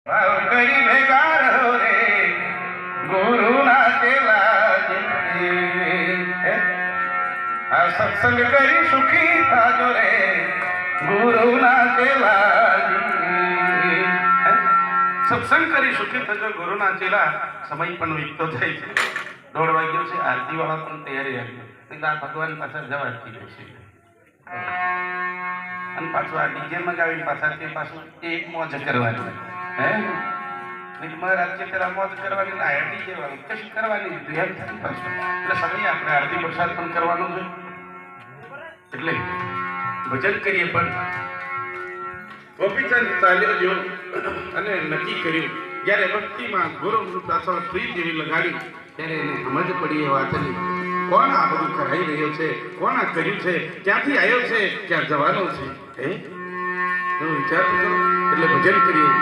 ભાવ કરી ભેગા રહો રે ગુરુના ચેલા આ સત્સંગ કરી સુખી થાજો રે ગુરુના ચેલા સત્સંગ કરી સુખી થજો ગુરુના ચેલા. સમય પણ વીતતો જાય છે, 1:30 વાગ્યો છે. આરતી વાળા પણ તૈયારી આવી આ ભગવાન પાછળ જવાથી છે અને પાછું આ ડીજે મગાવી પાછું એક મોજ કરવાની મહારાજ કે પેલા મોજ કરવાની ના ડીજે વાળું કશું કરવાની એમ થતી પાછું એટલે સમય આપણે આરતી પ્રસાદ પણ કરવાનો છે એટલે ભજન કરીએ. પણ ગોપીચંદ ચાલ્યો ગયો અને નક્કી કર્યું જ્યારે ભક્તિમાં ગુરુ દાસળ ફ્રી જેવી લગાડી ત્યારે એને સમજ પડી એ વાતની કોણ આ બધું કરાઈ રહ્યો છે, કોણ આ કર્યું છે, ક્યાંથી આવ્યો છે, ક્યાં જવાનો છે, એ વિચાર કરો. એટલે ભજન કર્યું.